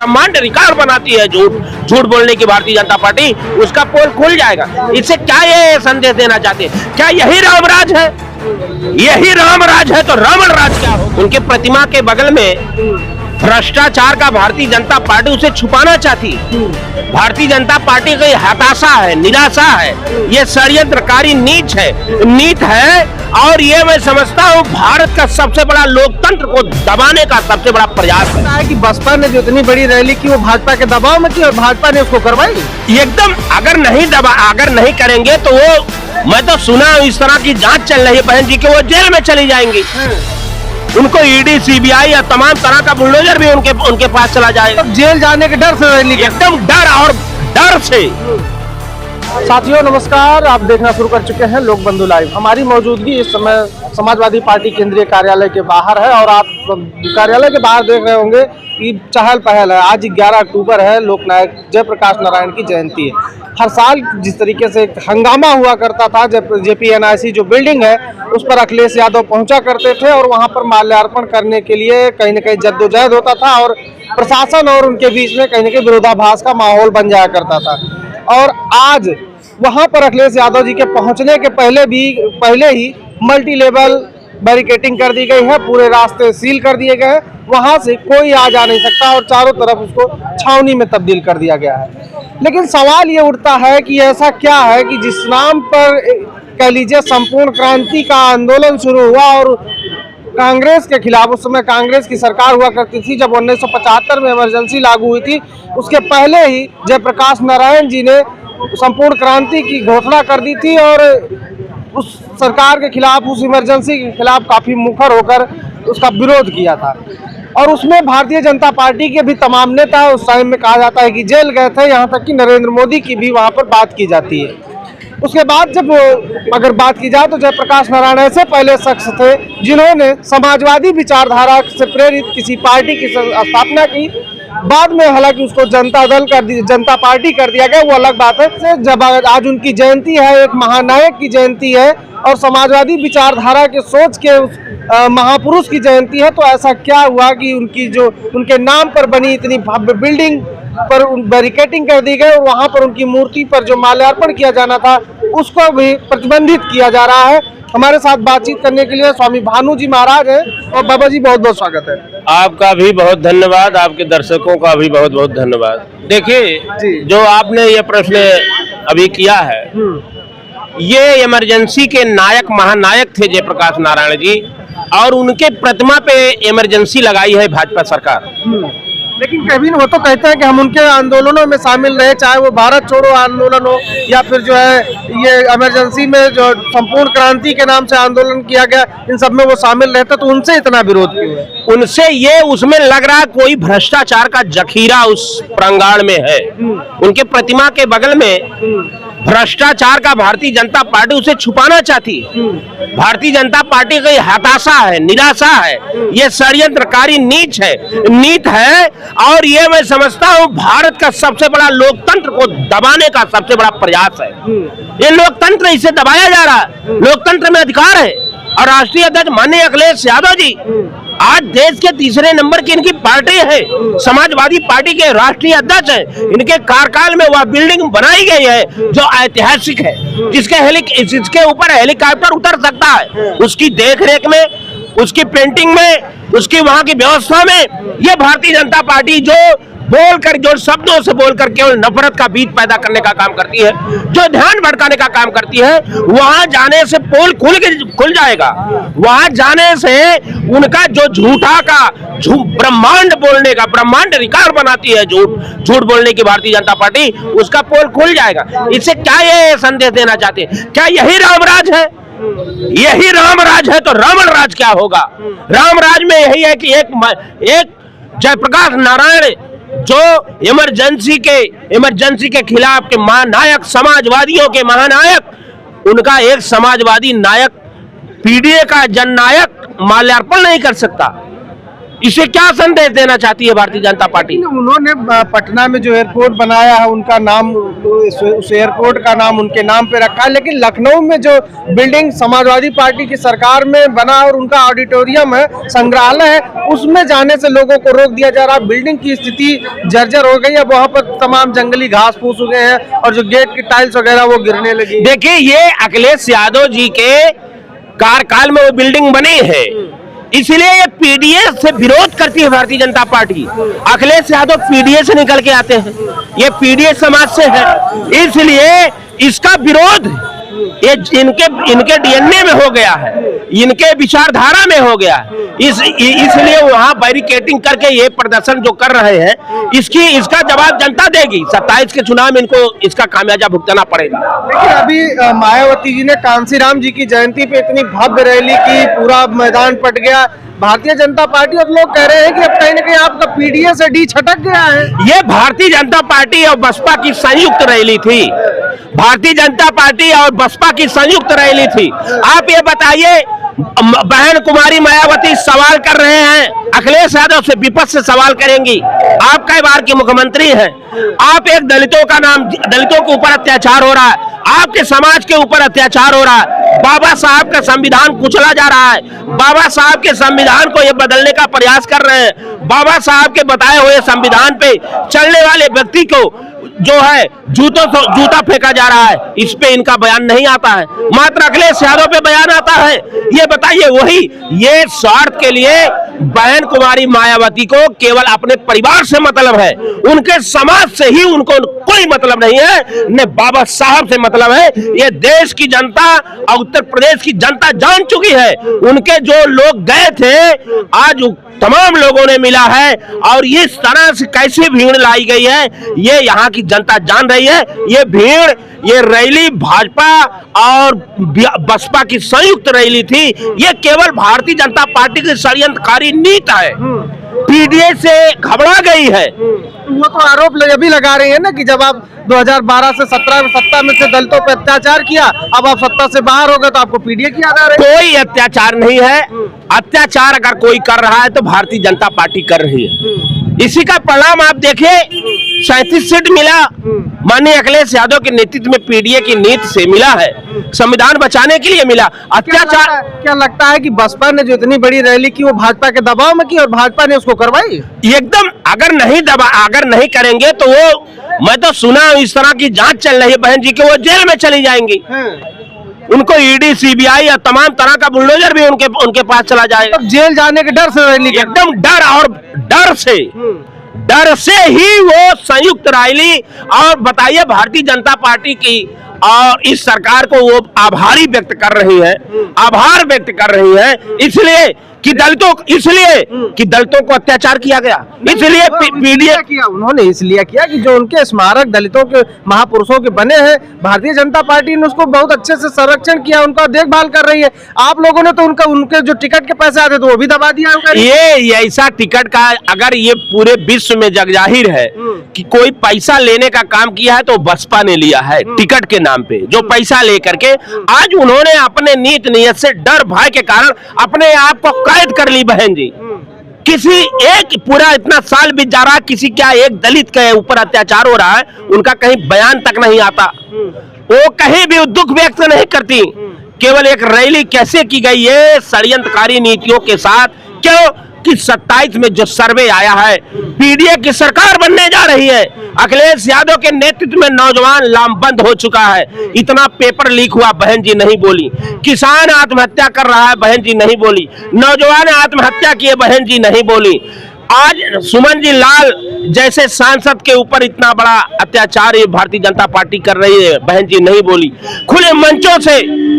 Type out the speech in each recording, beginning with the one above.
ब्रह्मांड रिकॉर्ड बनाती है झूठ बोलने की भारतीय जनता पार्टी, उसका पोल खुल जाएगा। इससे क्या ये संदेश देना चाहते हैं? क्या यही रामराज है? यही रामराज है तो रावण राज क्या हो? उनके प्रतिमा के बगल में भ्रष्टाचार का भारतीय जनता पार्टी उसे छुपाना चाहती है। भारतीय जनता पार्टी की हताशा है, निराशा है, ये षड्यंत्रकारी नीच है और ये मैं समझता हूँ भारत का सबसे बड़ा लोकतंत्र को दबाने का सबसे बड़ा प्रयास है कि बसपा ने जो इतनी बड़ी रैली की वो भाजपा के दबाव में की और भाजपा ने उसको करवाई। एकदम अगर नहीं करेंगे तो वो, मैं तो सुना इस तरह की जांच चल रही है बहन जी कि वो जेल में चली जाएंगी। उनको ईडी, सीबीआई या तमाम तरह का बुलडोजर भी उनके पास चला जाएगा। तो जेल जाने के डर से रैली, एकदम डर से। साथियों नमस्कार, आप देखना शुरू कर चुके हैं लोक बंधु लाइव। हमारी मौजूदगी इस समय समाजवादी पार्टी केंद्रीय कार्यालय के बाहर है और आप कार्यालय के बाहर देख रहे होंगे कि चहल पहल है। आज 11 अक्टूबर है, लोकनायक जयप्रकाश नारायण की जयंती है। हर साल जिस तरीके से हंगामा हुआ करता था, JPNIC जो बिल्डिंग है उस पर अखिलेश यादव पहुंचा करते थे और वहां पर माल्यार्पण करने के लिए कहीं न कहीं जद्दोजहद होता था और प्रशासन और उनके बीच में कहीं न कहीं विरोधाभास का माहौल बन जाया करता था। और आज वहां पर अखिलेश यादव जी के पहुंचने के पहले ही मल्टी लेवल बैरिकेटिंग कर दी गई है, पूरे रास्ते सील कर दिए गए हैं, वहां से कोई आ जा नहीं सकता और चारों तरफ उसको छावनी में तब्दील कर दिया गया है। लेकिन सवाल ये उठता है कि ऐसा क्या है कि जिस नाम पर कह लीजिए संपूर्ण क्रांति का आंदोलन शुरू हुआ और कांग्रेस के खिलाफ, उस समय कांग्रेस की सरकार हुआ करती थी जब 1975 में इमरजेंसी लागू हुई थी, उसके पहले ही जयप्रकाश नारायण जी ने संपूर्ण क्रांति की घोषणा कर दी थी और उस सरकार के खिलाफ, उस इमरजेंसी के खिलाफ काफी मुखर होकर उसका विरोध किया था। और उसमें भारतीय जनता पार्टी के भी तमाम नेता उस टाइम में कहा जाता है कि जेल गए थे, यहाँ तक कि नरेंद्र मोदी की भी वहाँ पर बात की जाती है। उसके बाद जब अगर बात की जाए तो जयप्रकाश नारायण ऐसे पहले शख्स थे जिन्होंने समाजवादी विचारधारा से प्रेरित किसी पार्टी की स्थापना की। बाद में हालांकि उसको जनता पार्टी कर दिया गया, वो अलग बात है। जब आज उनकी जयंती है, एक महानायक की जयंती है और समाजवादी विचारधारा के सोच के उस महापुरुष की जयंती है, तो ऐसा क्या हुआ कि उनके नाम पर बनी इतनी भव्य बिल्डिंग पर बैरिकेटिंग कर दी गई और वहां पर उनकी मूर्ति पर जो माल्यार्पण किया जाना था उसको भी प्रतिबंधित किया जा रहा है। हमारे साथ बातचीत करने के लिए स्वामी भानु जी महाराज हैं और बाबा जी बहुत बहुत स्वागत है। आपका भी बहुत धन्यवाद, आपके दर्शकों का भी बहुत बहुत धन्यवाद। देखिए, जो आपने ये प्रश्न अभी किया है, ये इमरजेंसी के महानायक थे जयप्रकाश नारायण जी और उनके प्रतिमा पे इमरजेंसी लगाई है भाजपा सरकार। लेकिन कभी वो तो कहते हैं कि हम उनके आंदोलनों में शामिल रहे, चाहे वो भारत छोड़ो आंदोलन हो या फिर जो है ये इमरजेंसी में जो संपूर्ण क्रांति के नाम से आंदोलन किया गया, इन सब में वो शामिल रहते, तो उनसे इतना विरोध क्यों है? उनसे ये उसमें लग रहा है कोई भ्रष्टाचार का जखीरा उस प्रांगण में है। उनके प्रतिमा के बगल में भ्रष्टाचार का भारतीय जनता पार्टी उसे छुपाना चाहती है। भारतीय जनता पार्टी की हताशा है, निराशा है, ये षड्यंत्रकारी नीच है और ये मैं समझता हूँ भारत का सबसे बड़ा लोकतंत्र को दबाने का सबसे बड़ा प्रयास है। ये लोकतंत्र, इसे दबाया जा रहा है। लोकतंत्र में अधिकार है और राष्ट्रीय अध्यक्ष माननीय अखिलेश यादव जी आज देश के तीसरे नंबर की इनकी पार्टी है, समाजवादी पार्टी के राष्ट्रीय अध्यक्ष हैं। इनके कार्यकाल में वह बिल्डिंग बनाई गई है जो ऐतिहासिक है, जिसके ऊपर हेलीकॉप्टर उतर सकता है। उसकी देखरेख में, उसकी पेंटिंग में, उसकी वहां की व्यवस्था में ये भारतीय जनता पार्टी जो शब्दों से बोलकर केवल नफरत का बीज पैदा करने का काम करती है, जो ध्यान भटकाने का काम करती है, वहां जाने से पोल खुल जाएगा। वहां जाने से उनका जो ब्रह्मांड रिकॉर्ड बनाती है झूठ बोलने की भारतीय जनता पार्टी, उसका पोल खुल जाएगा। इससे क्या ये संदेश देना चाहते हैं? क्या यही रामराज है? यही रामराज है तो रावण राज क्या होगा? रामराज में यही है कि एक जयप्रकाश नारायण जो इमरजेंसी के खिलाफ के महानायक, समाजवादियों के महानायक, उनका एक समाजवादी नायक, पीडीए का जननायक माल्यार्पण नहीं कर सकता। इसे क्या संदेश देना चाहती है भारतीय जनता पार्टी? उन्होंने पटना में जो एयरपोर्ट बनाया है उनका नाम, उस एयरपोर्ट का नाम उनके नाम पे रखा है, लेकिन लखनऊ में जो बिल्डिंग समाजवादी पार्टी की सरकार में बना और उनका ऑडिटोरियम है, संग्रहालय है, उसमें जाने से लोगों को रोक दिया जा रहा है। बिल्डिंग की स्थिति जर्जर हो गई है, वहाँ पर तमाम जंगली घास फूस उगे हैं और जो गेट की टाइल्स वगैरह वो गिरने लगी। देखिए, ये अखिलेश यादव जी के कार्यकाल में वो बिल्डिंग बनी है, इसलिए ये पीडीएस से विरोध करती है भारतीय जनता पार्टी। अखिलेश यादव पीडीएस से निकल के आते हैं, ये पीडीएस समाज से है, इसलिए इसका विरोध ये इनके डीएनए में हो गया है, इनके विचारधारा में हो गया है। इसलिए वहां बैरिकेडिंग करके ये प्रदर्शन जो कर रहे हैं, इसका जवाब जनता देगी। 27 के चुनाव में इनको इसका खामियाजा भुगतना पड़ेगा। देखिए, अभी मायावती जी ने कांसीराम जी की जयंती पे इतनी भव्य रैली की, पूरा मैदान पट गया। भारतीय जनता पार्टी और लोग कह रहे हैं कि अब कहीं न कहीं आपका पीडीएस से डी छटक गया है। ये भारतीय जनता पार्टी और बसपा की संयुक्त रैली थी, भारतीय जनता पार्टी और बसपा की संयुक्त रैली थी। आप ये बताइए, बहन कुमारी मायावती सवाल कर रहे हैं, अखिलेश यादव से विपक्ष से सवाल करेंगी। आप कई बार के मुख्यमंत्री हैं, आप एक दलितों के ऊपर अत्याचार हो रहा है, आपके समाज के ऊपर अत्याचार हो रहा है, बाबा साहब का संविधान कुचला जा रहा है, बाबा साहब के संविधान को ये बदलने का प्रयास कर रहे हैं, बाबा साहब के बताए हुए संविधान पे चलने वाले व्यक्ति को जो है जूता फेंका जा रहा है, इस पे इनका बयान नहीं आता है, मात्र अखिलेश यादव पे बयान आता है। ये बताइए, वही ये स्वार्थ के लिए बहन कुमारी मायावती को केवल अपने परिवार से मतलब है, उनके समाज से ही उनको कोई मतलब नहीं है, न बाबा साहब से मतलब है। ये देश की जनता और उत्तर प्रदेश की जनता जान चुकी है, उनके जो लोग गए थे आज तमाम लोगों ने मिला है, और इस तरह से कैसे भीड़ लाई गई है ये यहाँ की जनता जान रही है। ये भीड़, ये रैली भाजपा और बसपा की संयुक्त रैली थी, ये केवल भारतीय जनता पार्टी की षड्यंत्रकारी नीति है, पीडीएस से घबरा गई है। वो तो आरोप अभी लगा रही है ना कि जब आप 2012 से 17 में सत्ता में से दलितों पर अत्याचार किया, अब आप सत्ता से बाहर हो गए तो आपको पीडीए की याद आ रही है। कोई अत्याचार नहीं है, अत्याचार अगर कोई कर रहा है तो भारतीय जनता पार्टी कर रही है। इसी का परिणाम आप देखिए, 37 सीट मिला माननीय अखिलेश यादव के नेतृत्व में पीडीए की नीति से मिला है, संविधान बचाने के लिए मिला। अत्याचार क्या लगता है कि बसपा ने जो इतनी बड़ी रैली की वो भाजपा के दबाव में की और भाजपा ने उसको करवाई? एकदम, अगर नहीं करेंगे तो वो, मैं तो सुना इस तरह की जांच चल रही है बहन जी के, वो जेल में चली जाएंगी। उनको ईडी सीबीआई या तमाम तरह का बुलडोजर भी उनके पास चला जाएगा। तो जेल जाने के डर से रैली, एकदम डर, और डर से ही वो संयुक्त रैली। और बताइए, भारतीय जनता पार्टी की और इस सरकार को वो आभार व्यक्त कर रही है, इसलिए कि दलितों को अत्याचार किया गया, इसलिए पीडीए किया। उन्होंने इसलिए किया कि जो उनके स्मारक दलितों के महापुरुषों के बने हैं, भारतीय जनता पार्टी ने उसको बहुत अच्छे से संरक्षण किया, उनका देखभाल कर रही है। आप लोगों ने तो उनके जो टिकट के पैसे आते थे वो भी दबा दिया। ये ऐसा टिकट का, अगर ये पूरे विश्व में जगजाहिर है कि कोई पैसा लेने का काम किया है तो बसपा ने लिया है, टिकट के नाम पे जो पैसा लेकर के आज उन्होंने अपने नीत नियत से, डर भय के कारण अपने आप को कैद कर ली। बहन जी, किसी एक पूरा इतना साल बीत जा रहा है, किसी क्या एक दलित के ऊपर अत्याचार हो रहा है, उनका कहीं बयान तक नहीं आता, वो कहीं भी दुख व्यक्त नहीं करती। केवल एक रैली कैसे की गई है षड्यंत्रकारी नीतियों के साथ, क्यों कि 27 में जो सर्वे आया है, पीडीए की सरकार बनने जा रही है, अखिलेश यादव के नेतृत्व में नौजवान लामबंद हो चुका है, इतना पेपर लीक हुआ, बहन जी नहीं बोली। किसान आत्महत्या कर रहा है, बहन जी नहीं बोली। नौजवान आत्महत्या किए, बहन जी नहीं बोली। आज सुमन जी लाल जैसे सांसद के ऊपर इतना बड़ा अत्याचार ये भारतीय जनता पार्टी कर रही है, बहन जी नहीं बोली। खुले मंचों से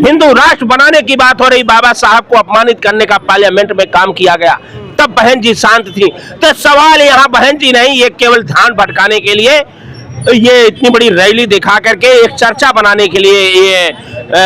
हिंदू राष्ट्र बनाने की बात हो रही, बाबा साहब को अपमानित करने का पार्लियामेंट में काम किया गया, तब बहन जी शांत थी। तो सवाल यहाँ बहन जी नहीं, ये केवल ध्यान भटकाने के लिए ये इतनी बड़ी रैली दिखा करके एक चर्चा बनाने के लिए ये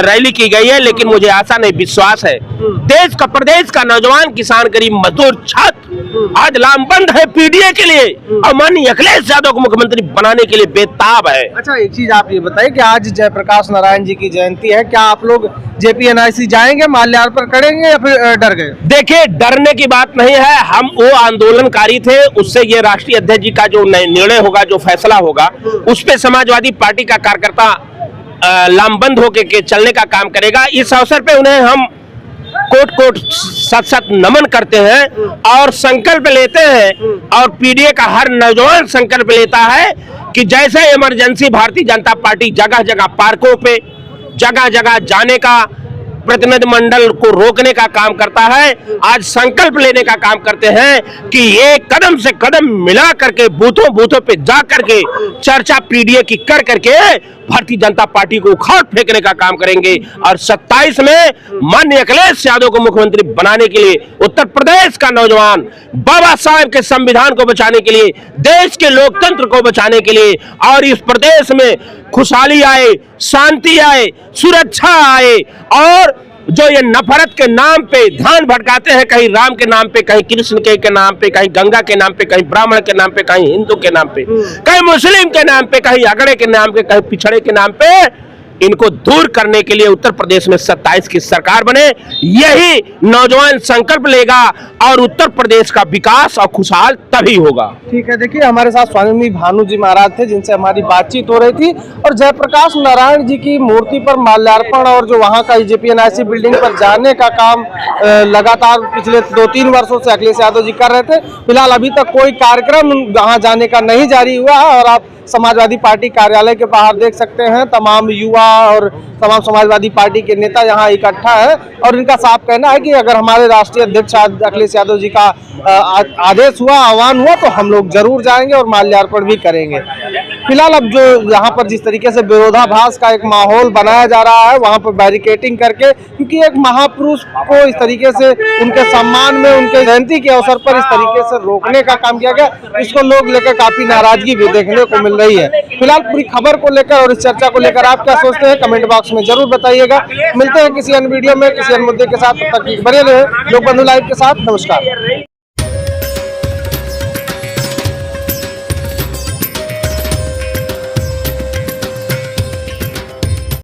रैली की गई है, लेकिन मुझे आशा नहीं विश्वास है देश का, प्रदेश का नौजवान, किसान, गरीब, मजदूर, छात्र आज लामबंद है पीडीए के लिए और माननीय अखिलेश यादव को मुख्यमंत्री बनाने के लिए बेताब है। अच्छा, एक चीज आप ये बताइए कि आज जयप्रकाश नारायण जी की जयंती है, क्या आप लोग जेपीएनआईसी जाएंगे, माल्यार्पण करेंगे या फिर डर गए? देखिए, डरने की बात नहीं है, हम वो आंदोलनकारी थे, उससे ये राष्ट्रीय अध्यक्ष जी का जो निर्णय होगा, जो फैसला होगा, उस पे समाजवादी पार्टी का कार्यकर्ता लामबंद होके के चलने का काम करेगा। इस अवसर पे उन्हें हम कोट कोट सत सत नमन करते हैं और संकल्प लेते हैं, और पीडीए का हर नौजवान संकल्प लेता है कि जैसे इमरजेंसी भारतीय जनता पार्टी जगह जगह पार्कों पे, जगह जगह जाने का, प्रतिनिधिमंडल को रोकने का काम करता है, आज संकल्प लेने का काम करते हैं कि एक कदम से कदम मिला करके बूथों बूथों पे जा करके चर्चा पीडीए की कर करके भारतीय जनता पार्टी को उखाड़ फेंकने का काम करेंगे। और 27 में माननीय अखिलेश यादव को मुख्यमंत्री बनाने के लिए उत्तर प्रदेश का नौजवान बाबा साहेब के संविधान को बचाने के लिए, देश के लोकतंत्र को बचाने के लिए, और इस प्रदेश में खुशहाली आए, शांति आए, सुरक्षा आए, और जो ये नफरत के नाम पे ध्यान भटकाते हैं, कहीं राम के नाम पे, कहीं कृष्ण के नाम पे, कहीं गंगा के नाम पे, कहीं ब्राह्मण के नाम पे, कहीं हिंदू के नाम पे, कहीं मुस्लिम के नाम पे, कहीं अगड़े के नाम पे, कहीं पिछड़े के नाम पे, इनको दूर करने के लिए उत्तर प्रदेश में 27 की सरकार बने, यही नौजवान संकल्प लेगा और उत्तर प्रदेश का विकास और खुशहाल तभी होगा। ठीक है, देखिए हमारे साथ स्वामी भानु जी महाराज थे, जिनसे हमारी बातचीत हो रही थी, और जयप्रकाश नारायण जी की मूर्ति पर माल्यार्पण और जो वहां का जेपीएनआईसी बिल्डिंग पर जाने का काम लगातार पिछले 2-3 वर्षों से अखिलेश यादव जी कर रहे थे। फिलहाल अभी तक कोई कार्यक्रम वहां जाने का नहीं जारी हुआ है, और आप समाजवादी पार्टी कार्यालय के बाहर देख सकते हैं तमाम युवा और तमाम समाजवादी पार्टी के नेता यहाँ इकट्ठा है, और इनका साफ कहना है कि अगर हमारे राष्ट्रीय अध्यक्ष अखिलेश यादव जी का आदेश हुआ, आह्वान हुआ, तो हम लोग जरूर जाएंगे और माल्यार्पण भी करेंगे। फिलहाल अब जो यहाँ पर जिस तरीके से विरोधाभास का एक माहौल बनाया जा रहा है, वहाँ पर बैरिकेटिंग करके, क्योंकि एक महापुरुष को इस तरीके से उनके सम्मान में, उनके जयंती के अवसर पर इस तरीके से रोकने का काम किया गया, इसको लोग लेकर काफी नाराजगी भी देखने को मिल रही है। फिलहाल पूरी खबर को लेकर और इस चर्चा को लेकर आप क्या सोचते हैं, कमेंट बॉक्स में जरूर बताइएगा। मिलते हैं किसी अन्य वीडियो में किसी अन्य मुद्दे के साथ, तब तक बने रहे लोक बंधु लाइव के साथ। नमस्कार।